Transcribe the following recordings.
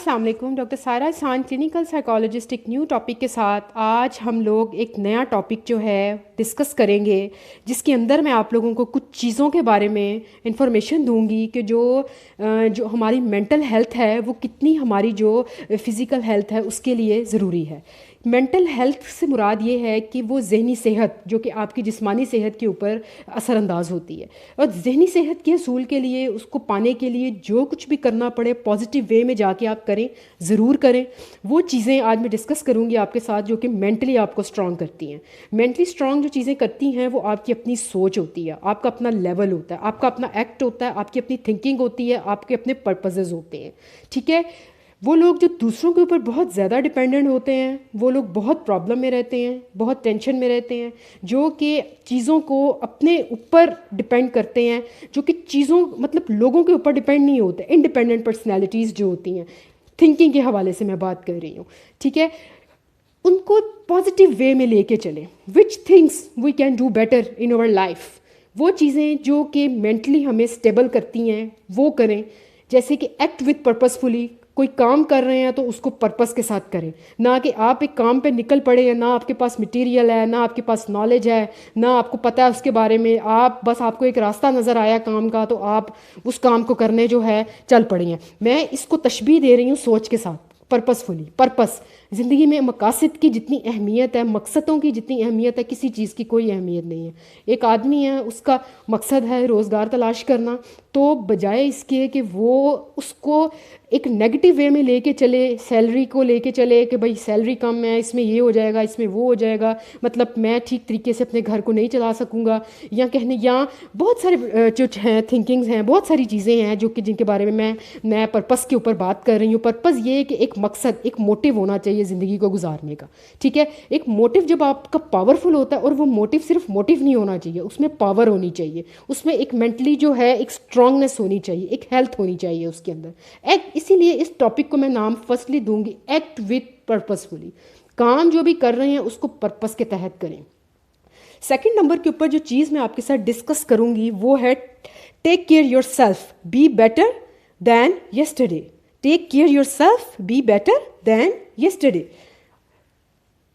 السلام علیکم. ڈاکٹر سارہ احسان clinical psychologist ایک نیو ٹاپک کے ساتھ آج ہم لوگ ایک نیا ٹاپک جو ہے ڈسکس کریں گے، جس کے اندر میں آپ لوگوں کو کچھ چیزوں کے بارے میں انفارمیشن دوں گی کہ جو ہماری مینٹل ہیلتھ ہے وہ کتنی ہماری جو فزیکل ہیلتھ ہے اس کے لیے ضروری ہے. مینٹل ہیلتھ سے مراد یہ ہے کہ وہ ذہنی صحت جو کہ آپ کی جسمانی صحت کے اوپر اثر انداز ہوتی ہے، اور ذہنی صحت کے حصول کے لیے اس کو پانے کے لیے جو کچھ بھی کرنا پڑے پازیٹیو وے میں جا کے آپ کریں، ضرور کریں. وہ چیزیں آج میں ڈسکس کروں گی آپ کے ساتھ جو کہ مینٹلی آپ کو اسٹرانگ کرتی ہیں. مینٹلی اسٹرانگ جو چیزیں کرتی ہیں وہ آپ کی اپنی سوچ ہوتی ہے، آپ کا اپنا لیول ہوتا ہے، آپ کا اپنا ایکٹ ہوتا ہے، آپ کی اپنی تھنکنگ ہوتی ہے، آپ کے اپنے پرپزز ہوتے ہیں. ٹھیک ہے. وہ لوگ جو دوسروں کے اوپر بہت زیادہ ڈپینڈنٹ ہوتے ہیں، وہ لوگ بہت پرابلم میں رہتے ہیں، بہت ٹینشن میں رہتے ہیں، جو کہ چیزوں کو اپنے اوپر ڈپینڈ کرتے ہیں، جو کہ چیزوں مطلب لوگوں کے اوپر ڈپینڈ نہیں ہوتے. انڈیپینڈنٹ پرسنالٹیز جو ہوتی ہیں، تھنکنگ کے حوالے سے میں بات کر رہی ہوں. ٹھیک ہے. ان کو پازیٹیو وے میں لے کے چلیں. Which things we can do better in our life. وہ چیزیں جو کہ مینٹلی ہمیں اسٹیبل کرتی ہیں وہ کریں. جیسے کہ ایکٹ وتھ پرپزفلی. کوئی کام کر رہے ہیں تو اس کو پرپس کے ساتھ کریں، نہ کہ آپ ایک کام پہ نکل پڑے ہیں، نہ آپ کے پاس مٹیریل ہے، نہ آپ کے پاس نالج ہے، نہ آپ کو پتہ ہے اس کے بارے میں. آپ کو ایک راستہ نظر آیا کام کا تو آپ اس کام کو کرنے جو ہے چل پڑی ہیں. میں اس کو تشبیہ دے رہی ہوں سوچ کے ساتھ. پرپسفلی. پرپس زندگی میں مقاصد کی جتنی اہمیت ہے، مقصدوں کی جتنی اہمیت ہے، کسی چیز کی کوئی اہمیت نہیں ہے. ایک آدمی ہے، اس کا مقصد ہے روزگار تلاش کرنا، تو بجائے اس کے کہ وہ اس کو ایک نیگیٹو وے میں لے کے چلے، سیلری کو لے کے چلے کہ بھائی سیلری کم ہے، اس میں یہ ہو جائے گا، اس میں وہ ہو جائے گا، مطلب میں ٹھیک طریقے سے اپنے گھر کو نہیں چلا سکوں گا، یا بہت سارے جو ہیں تھنکنگز ہیں، بہت ساری چیزیں ہیں جو کہ جن کے بارے میں میں پرپس کے اوپر بات کر رہی ہوں. پرپس یہ ہے کہ ایک مقصد، ایک موٹیو ہونا چاہیے زندگی کو گزارنے کا. ٹھیک ہے. ایک موٹیو جب آپ کا پاورفل ہوتا ہے، اور وہ موٹیو صرف موٹیو نہیں ہونا چاہیے، اس میں پاور ہونی چاہیے، اس میں ایک مینٹلی جو ہے ایک اسٹرانگنیس ہونی چاہیے، ایک ہیلتھ ہونی چاہیے اس کے اندر. اسی لیے اس ٹاپک کو میں نام فرسٹلی دوں گی ایکٹ وتھ پرپسفلی. کام جو بھی کر رہے ہیں اس کو پرپس کے تحت کریں. سیکنڈ نمبر کے اوپر جو چیز میں آپ کے ساتھ ڈسکس کروں گی وہ ہے take care yourself, be better than yesterday. Take care yourself, be better than yesterday.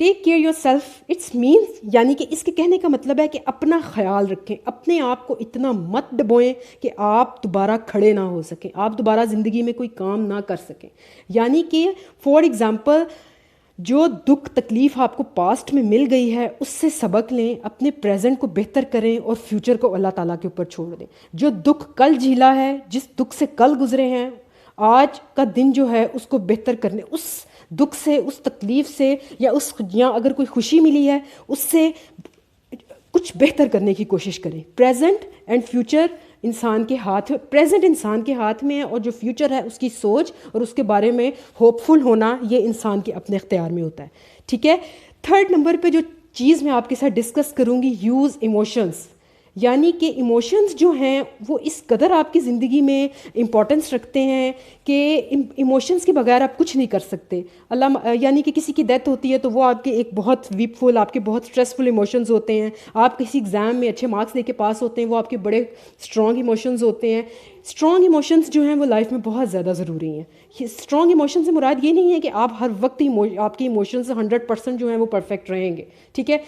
Take care yourself it's means, یعنی کہ اس کے کہنے کا مطلب ہے کہ اپنا خیال رکھیں، اپنے آپ کو اتنا مت ڈبوئیں کہ آپ دوبارہ کھڑے نہ ہو سکیں، آپ دوبارہ زندگی میں کوئی کام نہ کر سکیں. یعنی کہ فار ایگزامپل جو دکھ تکلیف آپ کو پاسٹ میں مل گئی ہے اس سے سبق لیں، اپنے پریزنٹ کو بہتر کریں اور فیوچر کو اللہ تعالیٰ کے اوپر چھوڑ دیں. جو دکھ کل جھیلا ہے، جس دکھ سے کل گزرے ہیں، آج کا دن جو ہے اس کو بہتر کرنے، اس دکھ سے، اس تکلیف سے، یا اگر کوئی خوشی ملی ہے اس سے کچھ بہتر کرنے کی کوشش کریں. پریزنٹ اینڈ فیوچر انسان کے ہاتھ، پریزنٹ انسان کے ہاتھ میں ہے، اور جو فیوچر ہے اس کی سوچ اور اس کے بارے میں ہوپ فل ہونا یہ انسان کے اپنے اختیار میں ہوتا ہے. ٹھیک ہے. تھرڈ نمبر پہ جو چیز میں آپ کے ساتھ ڈسکس کروں گی، یوز ایموشنس. یعنی کہ ایموشنز جو ہیں وہ اس قدر آپ کی زندگی میں امپورٹنس رکھتے ہیں کہ ایموشنز کے بغیر آپ کچھ نہیں کر سکتے. یعنی کہ کسی کی ڈیتھ ہوتی ہے تو وہ آپ کے ایک بہت ویپ فل، آپ کے بہت اسٹریسفل ایموشنز ہوتے ہیں. آپ کسی ایگزام میں اچھے مارکس لے کے پاس ہوتے ہیں، وہ آپ کے بڑے اسٹرانگ ایموشنز ہوتے ہیں. اسٹرانگ ایموشنز جو ہیں وہ لائف میں بہت زیادہ ضروری ہیں. اسٹرانگ ایموشن سے مراد یہ نہیں ہے کہ آپ ہر وقت آپ کی ایموشنز 100% جو ہیں وہ پرفیکٹ رہیں گے. ٹھیک ہے.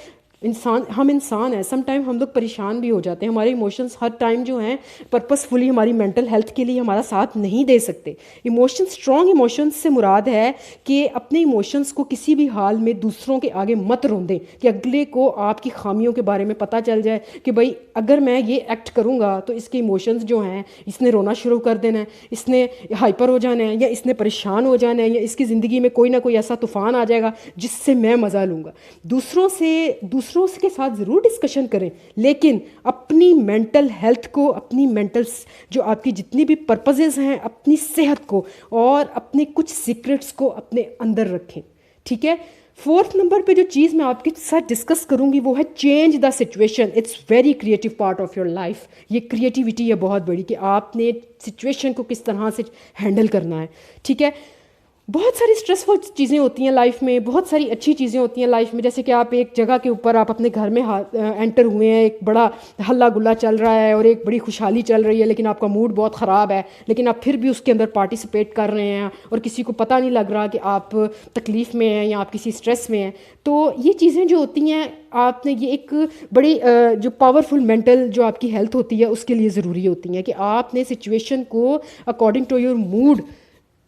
ہم انسان ہیں، سم ٹائم ہم لوگ پریشان بھی ہو جاتے ہیں. ہمارے ایموشنز ہر ٹائم جو ہیں پرپسفلی ہماری مینٹل ہیلتھ کے لیے ہمارا ساتھ نہیں دے سکتے. اسٹرانگ ایموشنز سے مراد ہے کہ اپنے ایموشنز کو کسی بھی حال میں دوسروں کے آگے مت رون دیں، کہ اگلے کو آپ کی خامیوں کے بارے میں پتہ چل جائے کہ بھائی اگر میں یہ ایکٹ کروں گا تو اس کے ایموشنز جو ہیں، اس نے رونا شروع کر دینا ہے، اس نے ہائپر ہو جانا ہے، یا اس نے پریشان ہو جانا ہے، یا اس کی زندگی میں کوئی نہ کوئی ایسا طوفان آ جائے گا جس سے میں مزہ لوں گا. دوسروں کے ساتھ ضرور ڈسکشن کریں، لیکن اپنی مینٹل ہیلتھ کو، اپنی مینٹل جو آپ کی جتنی بھی پرپزز ہیں، اپنی صحت کو اور اپنے کچھ سیکرٹس کو اپنے اندر رکھیں. ٹھیک ہے. فورتھ نمبر پہ جو چیز میں آپ کے ساتھ ڈسکس کروں گی وہ ہے change the situation. It's very creative part of your life. یہ کریٹیوٹی ہے بہت بڑی کہ آپ نے سچویشن کو کس طرح سے ہینڈل کرنا ہے. ٹھیک ہے. بہت ساری اسٹریسفل چیزیں ہوتی ہیں لائف میں، بہت ساری اچھی چیزیں ہوتی ہیں لائف میں، جیسے کہ آپ ایک جگہ کے اوپر آپ اپنے گھر میں انٹر ہوئے ہیں، ایک بڑا ہلا گلا چل رہا ہے اور ایک بڑی خوشحالی چل رہی ہے، لیکن آپ کا موڈ بہت خراب ہے، لیکن آپ پھر بھی اس کے اندر پارٹیسپیٹ کر رہے ہیں اور کسی کو پتہ نہیں لگ رہا کہ آپ تکلیف میں ہیں یا آپ کسی اسٹریس میں ہیں. تو یہ چیزیں جو ہوتی ہیں آپ نے یہ ایک بڑی جو پاورفل مینٹل جو آپ کی ہیلتھ ہوتی ہے اس کے لیے ضروری ہوتی ہیں کہ آپ نے سچویشن کو اکارڈنگ ٹو یور موڈ،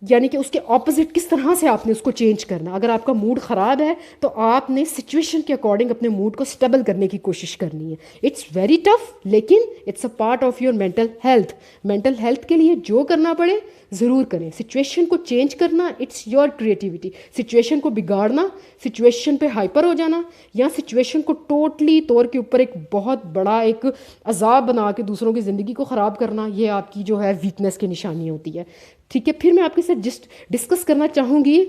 یعنی کہ اس کے اپوزٹ کس طرح سے آپ نے اس کو چینج کرنا. اگر آپ کا موڈ خراب ہے تو آپ نے سچویشن کے اکارڈنگ اپنے موڈ کو اسٹیبل کرنے کی کوشش کرنی ہے. اٹس ویری ٹف، لیکن it's a part of your mental health. Mental health کے لیے جو کرنا پڑے ضرور کریں. سچویشن کو چینج کرنا اٹس یور کریٹیوٹی. سچویشن کو بگاڑنا، سچویشن پہ ہائپر ہو جانا یا سچویشن کو ٹوٹلی طور کے اوپر ایک بہت بڑا ایک عذاب بنا کے دوسروں کی زندگی کو خراب کرنا، یہ آپ کی جو ہے ویکنیس کی نشانی ہوتی ہے. ٹھیک ہے، پھر میں آپ کے ساتھ جسٹ ڈسکس کرنا چاہوں گی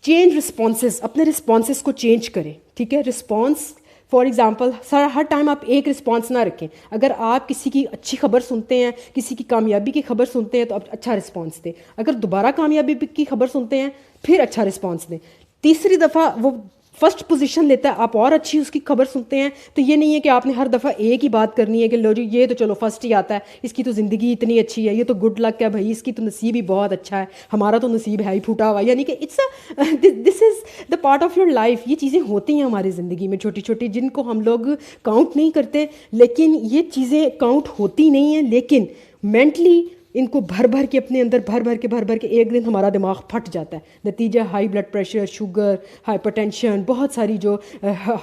چینج رسپانسز. اپنے رسپانسز کو چینج کریں. ٹھیک ہے، response for example Hare time آپ ایک رسپانس نہ رکھیں. اگر آپ کسی کی اچھی خبر سنتے ہیں، کسی کی کامیابی کی خبر سنتے ہیں تو آپ اچھا رسپانس دیں. اگر دوبارہ کامیابی کی خبر سنتے ہیں پھر اچھا رسپانس دیں. تیسری دفعہ وہ فرسٹ پوزیشن لیتا ہے، آپ اور اچھی اس کی خبر سنتے ہیں، تو یہ نہیں ہے کہ آپ نے ہر دفعہ ایک ہی بات کرنی ہے کہ لو جی یہ تو چلو فرسٹ ہی آتا ہے، اس کی تو زندگی اتنی اچھی ہے، یہ تو گڈ لک ہے بھائی، اس کی تو نصیب ہی بہت اچھا ہے، ہمارا تو نصیب ہے ہی پھوٹا ہوا. یعنی کہ this is the part of your life. یہ چیزیں ہوتی ہیں ہماری زندگی میں چھوٹی چھوٹی، جن کو ہم لوگ کاؤنٹ نہیں کرتے، لیکن یہ چیزیں کاؤنٹ ہوتی نہیں ہیں، لیکن مینٹلی ان کو بھر بھر کے اپنے اندر بھر بھر کے ایک دن ہمارا دماغ پھٹ جاتا ہے. نتیجہ high blood pressure, sugar, hypertension, بہت ساری جو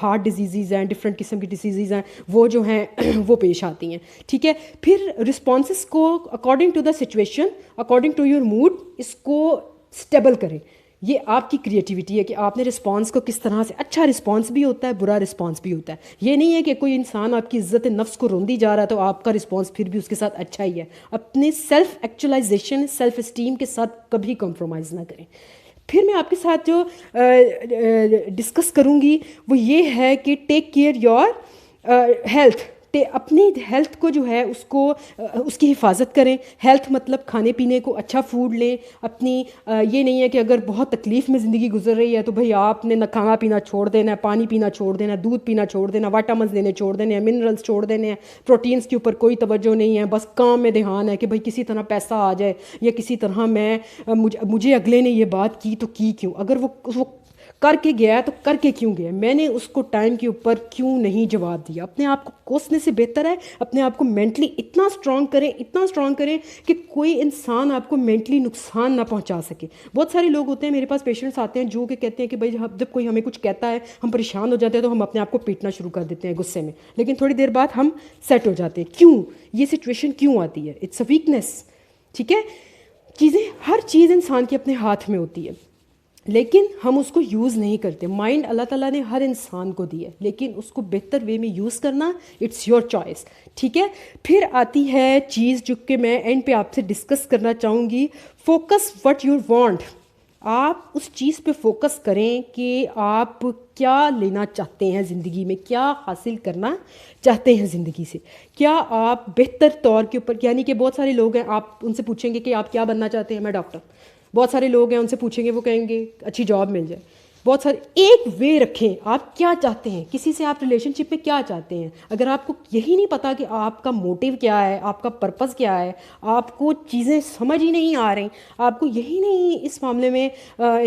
ہارٹ ڈیزیزز ہیں، ڈفرینٹ قسم کی ڈیزیزز ہیں، وہ جو ہیں وہ پیش آتی ہیں. ٹھیک ہے، پھر رسپانسز کو according to the situation, according to your mood اس کو اسٹیبل کریں. یہ آپ کی کریٹیوٹی ہے کہ آپ نے رسپانس کو کس طرح سے، اچھا رسپانس بھی ہوتا ہے، برا رسپانس بھی ہوتا ہے. یہ نہیں ہے کہ کوئی انسان آپ کی عزت نفس کو روندی جا رہا ہے تو آپ کا رسپانس پھر بھی اس کے ساتھ اچھا ہی ہے. اپنے سیلف ایکچولائزیشن، سیلف اسٹیم کے ساتھ کبھی کمپرومائز نہ کریں. پھر میں آپ کے ساتھ جو ڈسکس کروں گی وہ یہ ہے کہ ٹیک کیئر یور ہیلتھ. اپنی ہیلتھ کو جو ہے اس کی حفاظت کریں. ہیلتھ مطلب کھانے پینے کو اچھا فوڈ لیں. اپنی یہ نہیں ہے کہ اگر بہت تکلیف میں زندگی گزر رہی ہے تو بھئی آپ نے نہ کھانا پینا چھوڑ دینا ہے، پانی پینا چھوڑ دینا ہے، دودھ پینا چھوڑ دینا، وائٹامنز لینے چھوڑ دینے ہیں، منرلز چھوڑ دینے ہیں، پروٹینز کے اوپر کوئی توجہ نہیں ہے، بس کام میں دھیان ہے کہ بھئی کسی طرح پیسہ آ جائے یا کسی طرح مجھے اگلے نے یہ بات کی تو کی کیوں، اگر وہ کر کے گیا تو کر کے کیوں گیا، میں نے اس کو ٹائم کے اوپر کیوں نہیں جواب دیا. اپنے آپ کو کوسنے سے بہتر ہے اپنے آپ کو مینٹلی اتنا اسٹرانگ کریں کہ کوئی انسان آپ کو مینٹلی نقصان نہ پہنچا سکے. بہت سارے لوگ ہوتے ہیں، میرے پاس پیشنٹس آتے ہیں جو کہ کہتے ہیں کہ بھائی جب کوئی ہمیں کچھ کہتا ہے ہم پریشان ہو جاتے ہیں تو ہم اپنے آپ کو پیٹنا شروع کر دیتے ہیں غصے میں، لیکن تھوڑی دیر بعد ہم سیٹ ہو جاتے ہیں. کیوں یہ سچویشن کیوں آتی ہے؟ It's a weakness. ٹھیک ہے، ہر چیز انسان کے اپنے ہاتھ میں ہوتی ہے لیکن ہم اس کو یوز نہیں کرتے. مائنڈ اللہ تعالیٰ نے ہر انسان کو دی ہے لیکن اس کو بہتر وے میں یوز کرنا اٹس یور چوائس. ٹھیک ہے، پھر آتی ہے چیز جو کہ میں اینڈ پہ آپ سے ڈسکس کرنا چاہوں گی، فوکس وٹ یو وانٹ. آپ اس چیز پہ فوکس کریں کہ آپ کیا لینا چاہتے ہیں زندگی میں، کیا حاصل کرنا چاہتے ہیں زندگی سے. کیا آپ بہتر طور کے اوپر، یعنی کہ بہت سارے لوگ ہیں، آپ ان سے پوچھیں گے کہ آپ کیا بننا چاہتے ہیں، میں ڈاکٹر. بہت سارے لوگ ہیں ان سے پوچھیں گے وہ کہیں گے اچھی جاب مل جائے. بہت سارے ایک وے رکھیں، آپ کیا چاہتے ہیں، کسی سے آپ ریلیشن شپ میں کیا چاہتے ہیں. اگر آپ کو یہی نہیں پتا کہ آپ کا موٹیو کیا ہے، آپ کا پرپز کیا ہے، آپ کو چیزیں سمجھ ہی نہیں آ رہی، آپ کو یہی نہیں اس معاملے میں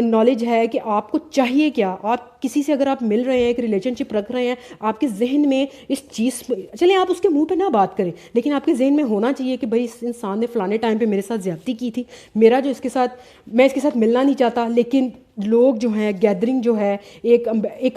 نالج ہے کہ آپ کو چاہیے کیا، آپ کسی سے اگر آپ مل رہے ہیں، ایک ریلیشن شپ رکھ رہے ہیں، آپ کے ذہن میں اس چیز چلیں آپ اس کے منہ پہ نہ بات کریں لیکن آپ کے ذہن میں ہونا چاہیے کہ بھائی اس انسان نے فلانے ٹائم پہ میرے ساتھ زیادتی کی تھی، میں اس کے ساتھ ملنا نہیں چاہتا، لیکن لوگ جو ہیں گیدرنگ جو ہے ایک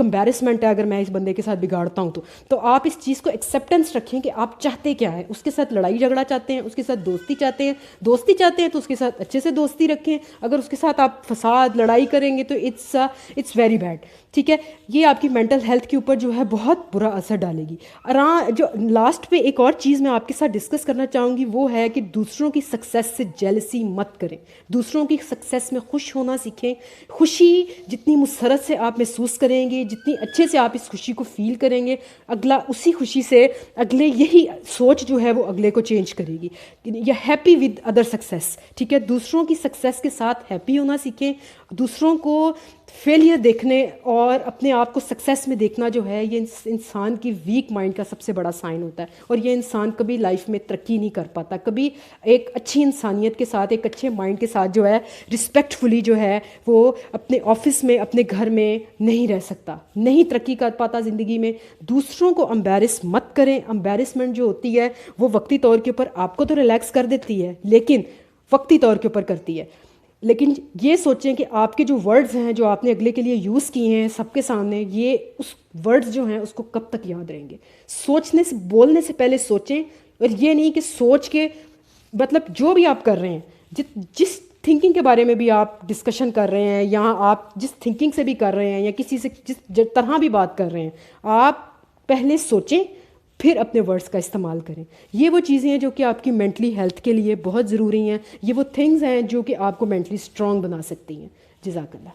امبیرسمنٹ ہے اگر میں اس بندے کے ساتھ بگاڑتا ہوں تو آپ اس چیز کو ایکسیپٹنس رکھیں کہ آپ چاہتے کیا ہے. اس کے ساتھ لڑائی جھگڑا چاہتے ہیں، اس کے ساتھ دوستی چاہتے ہیں تو اس کے ساتھ اچھے سے دوستی رکھیں. اگر اس کے ساتھ آپ فساد لڑائی کریں گے تو اٹس ویری بیڈ. ٹھیک ہے، یہ آپ کی مینٹل ہیلتھ کے اوپر جو ہے بہت برا اثر ڈالے گی. جو لاسٹ پہ ایک اور چیز میں آپ کے ساتھ ڈسکس کرنا چاہوں گی وہ ہے کہ دوسروں کی سکسیس سے جیلسی مت کریں. دوسروں کی سکسیس میں خوش ہونا سیکھیں، خوش خوشی جتنی مسرت سے آپ محسوس کریں گے، جتنی اچھے سے آپ اس خوشی کو فیل کریں گے، اگلا اسی خوشی سے اگلے یہی سوچ جو ہے وہ اگلے کو چینج کرے گی. یا ہیپی ود ادر سکسیس، ٹھیک ہے، دوسروں کی سکسیس کے ساتھ ہیپی ہونا سیکھیں. دوسروں کو فیلئر دیکھنے اور اپنے آپ کو سکسیس میں دیکھنا جو ہے یہ انسان کی ویک مائنڈ کا سب سے بڑا سائن ہوتا ہے، اور یہ انسان کبھی لائف میں ترقی نہیں کر پاتا، کبھی ایک اچھی انسانیت کے ساتھ، ایک اچھے مائنڈ کے ساتھ جو ہے رسپیکٹ فلی جو ہے وہ اپنے آفس میں، اپنے گھر میں نہیں رہ سکتا، نہیں ترقی کر پاتا زندگی میں. دوسروں کو امبیرس مت کریں. امبیرسمنٹ جو ہوتی ہے وہ وقتی طور کے اوپر آپ کو تو ریلیکس کر دیتی ہے، لیکن وقتی طور کے اوپر کرتی ہے. لیکن یہ سوچیں کہ آپ کے جو ورڈز ہیں جو آپ نے اگلے کے لیے یوز کیے ہیں سب کے سامنے، یہ اس ورڈز جو ہیں اس کو کب تک یاد رہیں گے. سوچنے سے، بولنے سے پہلے سوچیں، اور یہ نہیں کہ سوچ کے مطلب جو بھی آپ کر رہے ہیں، جس تھنکنگ کے بارے میں بھی آپ ڈسکشن کر رہے ہیں، یا آپ جس تھنکنگ سے بھی کر رہے ہیں، یا کسی سے جس طرح بھی بات کر رہے ہیں، آپ پہلے سوچیں پھر اپنے ورڈز کا استعمال کریں. یہ وہ چیزیں ہیں جو کہ آپ کی مینٹلی ہیلتھ کے لیے بہت ضروری ہیں. یہ وہ تھنگز ہیں جو کہ آپ کو مینٹلی اسٹرانگ بنا سکتی ہیں. جزاک اللہ.